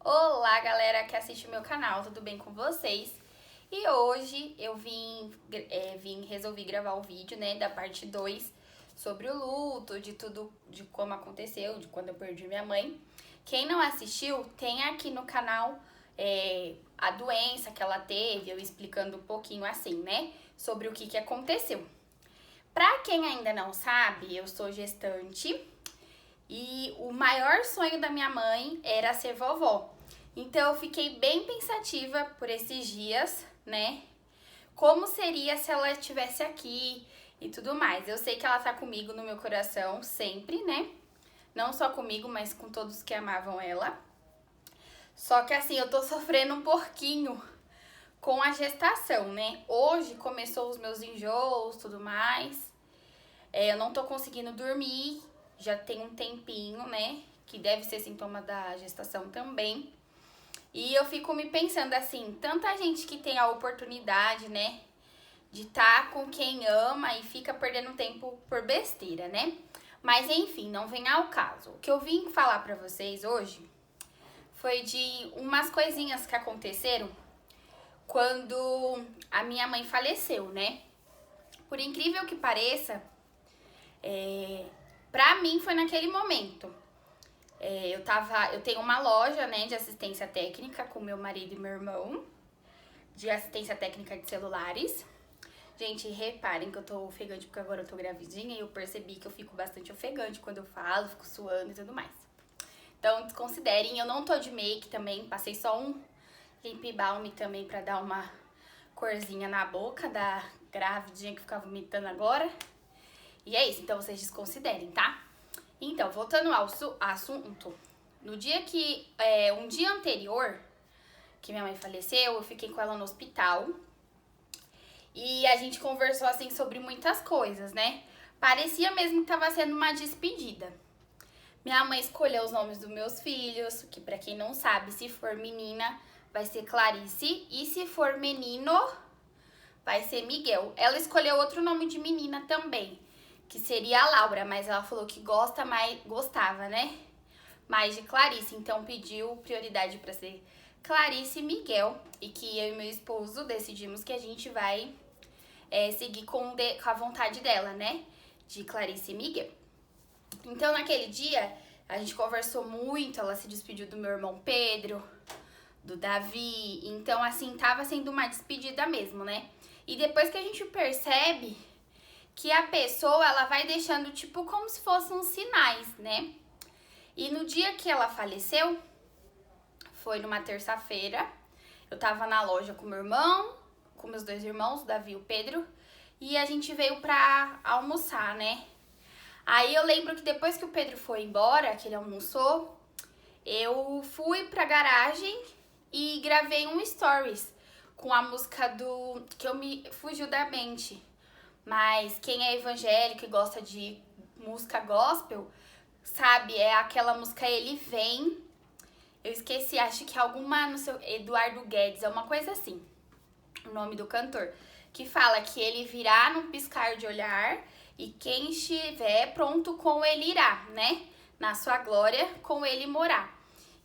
Olá, galera que assiste o meu canal, tudo bem com vocês? E hoje eu resolvi gravar o vídeo, né, da parte 2 sobre o luto, de tudo, de como aconteceu, de quando eu perdi minha mãe. Quem não assistiu, tem aqui no canal a doença que ela teve, eu explicando um pouquinho assim, né, sobre o que aconteceu. Pra quem ainda não sabe, eu sou gestante e o maior sonho da minha mãe era ser vovó. Então eu fiquei bem pensativa por esses dias, né? Como seria se ela estivesse aqui e tudo mais. Eu sei que ela tá comigo no meu coração sempre, né? Não só comigo, mas com todos que amavam ela. Só que assim, eu tô sofrendo um pouquinho com a gestação, né? Hoje começou os meus enjoos, tudo mais. Eu não tô conseguindo dormir, já tem um tempinho, né? Que deve ser sintoma da gestação também. E eu fico me pensando assim, tanta gente que tem a oportunidade, né, de estar com quem ama e fica perdendo tempo por besteira, né? Mas enfim, não vem ao caso. O que eu vim falar pra vocês hoje foi de umas coisinhas que aconteceram quando a minha mãe faleceu, né? Por incrível que pareça, pra mim foi naquele momento. Eu tenho uma loja, né, de assistência técnica com meu marido e meu irmão, de assistência técnica de celulares. Gente, reparem que eu tô ofegante porque agora eu tô gravidinha e eu percebi que eu fico bastante ofegante quando eu falo, fico suando e tudo mais. Então, desconsiderem, eu não tô de make também, passei só um lip balm também pra dar uma corzinha na boca da gravidinha que fica vomitando agora. E é isso, então vocês desconsiderem, tá? Então, voltando ao assunto, no dia um dia anterior que minha mãe faleceu, eu fiquei com ela no hospital e a gente conversou assim sobre muitas coisas, né? Parecia mesmo que tava sendo uma despedida. Minha mãe escolheu os nomes dos meus filhos, que pra quem não sabe, se for menina, vai ser Clarice e se for menino, vai ser Miguel. Ela escolheu outro nome de menina também, que seria a Laura, mas ela falou que gostava, né? Mais de Clarice, então pediu prioridade para ser Clarice e Miguel, e que eu e meu esposo decidimos que a gente vai seguir com a vontade dela, né? De Clarice e Miguel. Então naquele dia a gente conversou muito, ela se despediu do meu irmão Pedro, do Davi, então assim, tava sendo uma despedida mesmo, né? E depois que a gente percebe que a pessoa, ela vai deixando tipo como se fossem uns sinais, né? E no dia que ela faleceu, foi numa terça-feira, eu tava na loja com meu irmão, com meus dois irmãos, o Davi e o Pedro, e a gente veio pra almoçar, né? Aí eu lembro que depois que o Pedro foi embora, que ele almoçou, eu fui pra garagem e gravei um stories com a música que eu me fugiu da mente. Mas quem é evangélico e gosta de música gospel, sabe, é aquela música Ele Vem. Eu esqueci, acho que é alguma, no seu Eduardo Guedes, é uma coisa assim, o nome do cantor, que fala que ele virá num piscar de olhar e quem estiver pronto com ele irá, né? Na sua glória com ele morar.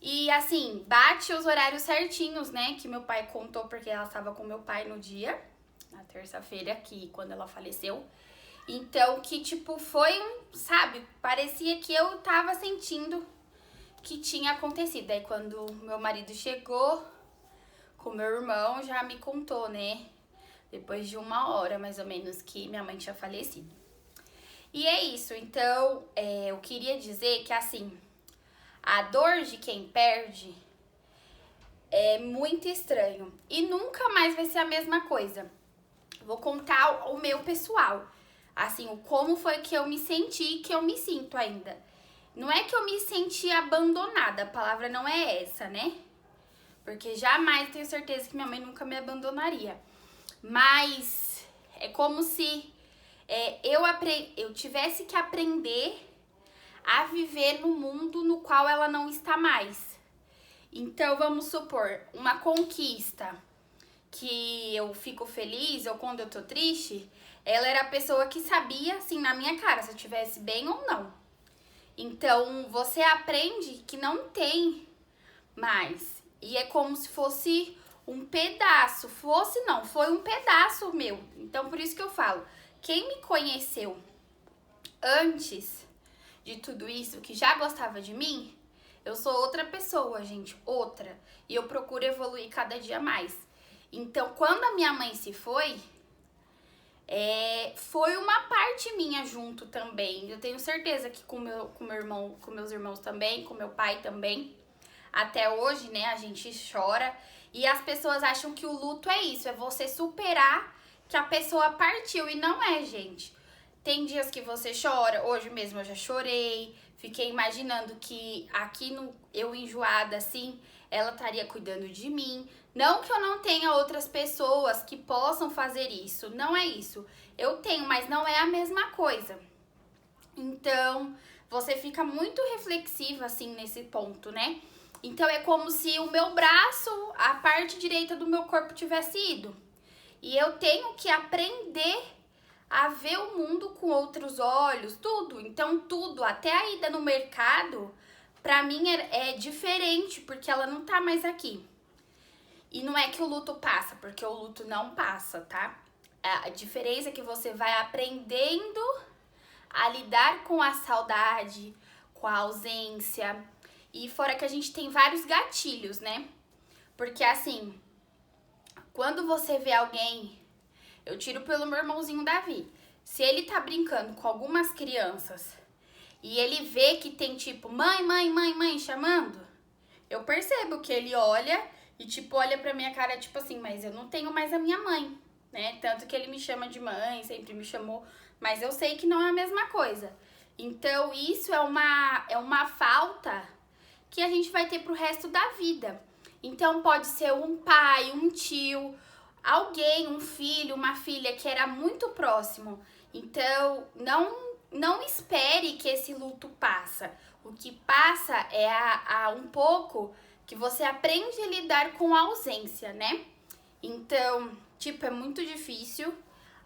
E assim, bate os horários certinhos, né? Que meu pai contou, porque ela estava com meu pai no dia, na terça-feira, que quando ela faleceu. Então, que tipo, foi sabe, parecia que eu tava sentindo que tinha acontecido. Aí quando meu marido chegou com meu irmão, já me contou, né? Depois de 1 hora, mais ou menos, que minha mãe tinha falecido. E é isso, então, eu queria dizer que, assim, a dor de quem perde é muito estranho. E nunca mais vai ser a mesma coisa. Vou contar o meu pessoal. Assim, como foi que eu me senti, que eu me sinto ainda. Não é que eu me senti abandonada, a palavra não é essa, né? Porque jamais tenho certeza que minha mãe nunca me abandonaria. Mas é como se eu tivesse que aprender a viver no mundo no qual ela não está mais. Então, vamos supor, uma conquista que eu fico feliz ou quando eu tô triste, ela era a pessoa que sabia, assim, na minha cara, se eu estivesse bem ou não. Então, você aprende que não tem mais. E é como se fosse um pedaço. Foi um pedaço meu. Então, por isso que eu falo, quem me conheceu antes de tudo isso, que já gostava de mim, eu sou outra pessoa, gente, outra. E eu procuro evoluir cada dia mais. Então, quando a minha mãe se foi, foi uma parte minha junto também. Eu tenho certeza que com meu irmão, com meus irmãos também, com meu pai também. Até hoje, né, a gente chora. E as pessoas acham que o luto é isso, é você superar que a pessoa partiu. E não é, gente. Tem dias que você chora, hoje mesmo eu já chorei. Fiquei imaginando que aqui eu enjoada assim, ela estaria cuidando de mim. Não que eu não tenha outras pessoas que possam fazer isso, não é isso. Eu tenho, mas não é a mesma coisa. Então, você fica muito reflexiva assim nesse ponto, né? Então é como se o meu braço, a parte direita do meu corpo tivesse ido. E eu tenho que aprender a ver o mundo com outros olhos, tudo. Então tudo, até a ida no mercado, pra mim é diferente, porque ela não tá mais aqui. E não é que o luto passa, porque o luto não passa, tá? A diferença é que você vai aprendendo a lidar com a saudade, com a ausência. E fora que a gente tem vários gatilhos, né? Porque assim, quando você vê alguém, eu tiro pelo meu irmãozinho Davi. Se ele tá brincando com algumas crianças e ele vê que tem tipo mãe, mãe, mãe, mãe chamando, eu percebo que ele olha e tipo olha pra minha cara tipo assim, mas eu não tenho mais a minha mãe, né? Tanto que ele me chama de mãe, sempre me chamou, mas eu sei que não é a mesma coisa. Então isso é uma falta que a gente vai ter pro resto da vida. Então pode ser um pai, um tio, alguém, um filho, uma filha que era muito próximo. Então não espere que esse luto passa. O que passa é um pouco que você aprende a lidar com a ausência, né? Então, tipo, é muito difícil.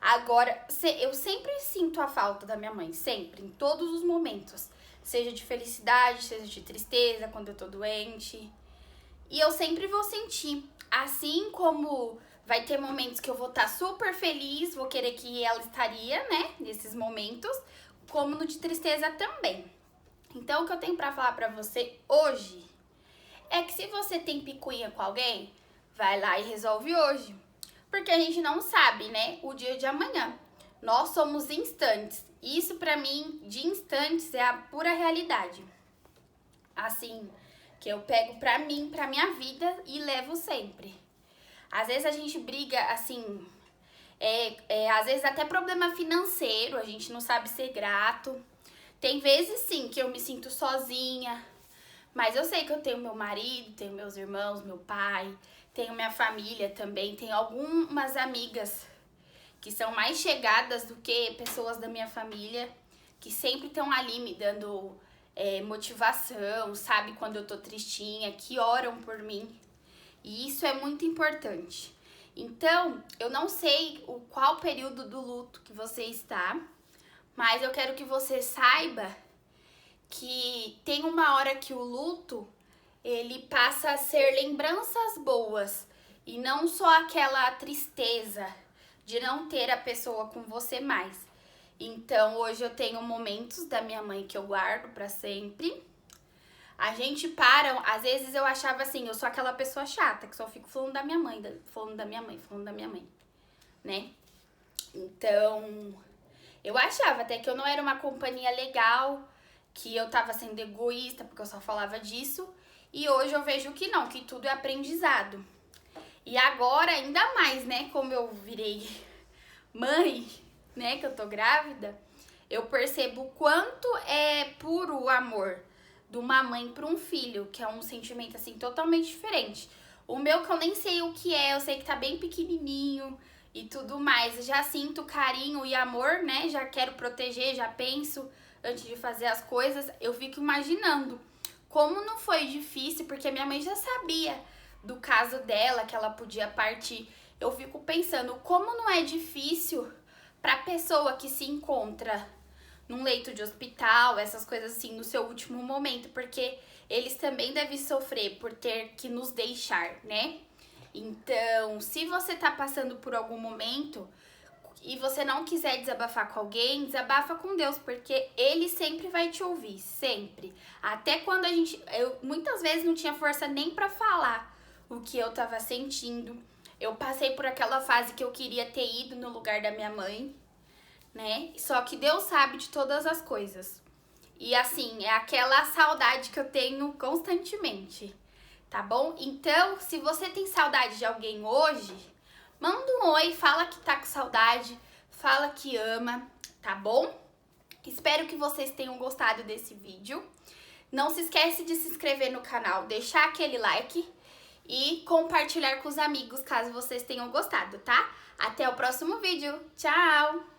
Agora, eu sempre sinto a falta da minha mãe, sempre, em todos os momentos. Seja de felicidade, seja de tristeza, quando eu tô doente. E eu sempre vou sentir. Assim como vai ter momentos que eu vou estar super feliz, vou querer que ela estaria, né, nesses momentos, como no de tristeza também. Então, o que eu tenho pra falar pra você hoje é que se você tem picuinha com alguém, vai lá e resolve hoje. Porque a gente não sabe, né, o dia de amanhã. Nós somos instantes. Isso pra mim, de instantes, é a pura realidade. Assim, que eu pego pra mim, pra minha vida e levo sempre. Às vezes a gente briga, assim, às vezes até problema financeiro, a gente não sabe ser grato. Tem vezes, sim, que eu me sinto sozinha, mas eu sei que eu tenho meu marido, tenho meus irmãos, meu pai, tenho minha família também, tenho algumas amigas que são mais chegadas do que pessoas da minha família, que sempre estão ali me dando motivação, sabe, quando eu tô tristinha, que oram por mim. E isso é muito importante. Então, eu não sei qual período do luto que você está, mas eu quero que você saiba que tem uma hora que o luto, ele passa a ser lembranças boas e não só aquela tristeza de não ter a pessoa com você mais. Então, hoje eu tenho momentos da minha mãe que eu guardo pra sempre. A gente para, às vezes eu achava assim, eu sou aquela pessoa chata, que só fico falando da minha mãe, falando da minha mãe, falando da minha mãe, né? Então, eu achava até que eu não era uma companhia legal, que eu tava sendo egoísta, porque eu só falava disso. E hoje eu vejo que não, que tudo é aprendizado. E agora, ainda mais, né, como eu virei mãe, né, que eu tô grávida, eu percebo o quanto é puro o amor de uma mãe para um filho, que é um sentimento, assim, totalmente diferente. O meu, que eu nem sei o que é, eu sei que tá bem pequenininho e tudo mais. Eu já sinto carinho e amor, né, já quero proteger, já penso antes de fazer as coisas. Eu fico imaginando como não foi difícil, porque minha mãe já sabia do caso dela, que ela podia partir. Eu fico pensando como não é difícil pra pessoa que se encontra num leito de hospital, essas coisas assim, no seu último momento, porque eles também devem sofrer por ter que nos deixar, né? Então, se você tá passando por algum momento e você não quiser desabafar com alguém, desabafa com Deus, porque Ele sempre vai te ouvir, sempre. Até quando eu muitas vezes não tinha força nem pra falar o que eu tava sentindo. Eu passei por aquela fase que eu queria ter ido no lugar da minha mãe, né? Só que Deus sabe de todas as coisas. E assim, é aquela saudade que eu tenho constantemente, tá bom? Então, se você tem saudade de alguém hoje, manda um oi, fala que tá com saudade, fala que ama, tá bom? Espero que vocês tenham gostado desse vídeo. Não se esquece de se inscrever no canal, deixar aquele like e compartilhar com os amigos caso vocês tenham gostado, tá? Até o próximo vídeo. Tchau!